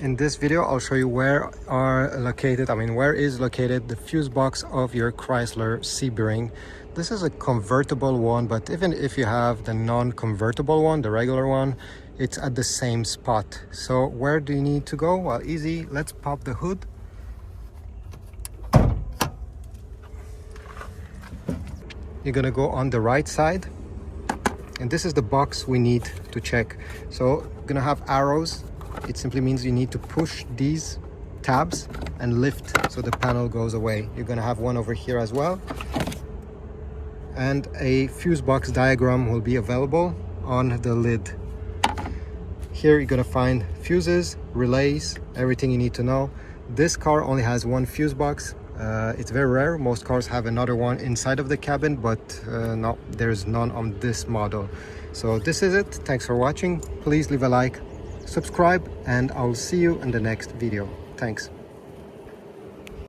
In this video, I'll show you where is located the fuse box of your Chrysler Sebring. This is a convertible one, but even if you have the non-convertible one, the regular one, it's at the same spot. So where do you need to go? Well, easy. Let's pop the hood. You're gonna go on the right side, and this is the box we need to check. So you're gonna have arrows. It simply means you need to push these tabs and lift so the panel goes away. You're gonna have one over here as well, and a fuse box diagram will be available on the lid. Here you're gonna find fuses, relays, everything you need to know. This car only has one fuse box. It's very rare. Most cars have another one inside of the cabin, but no, there's none on this model. So this is it. Thanks for watching. Please leave a like, subscribe, and I'll see you in the next video. Thanks.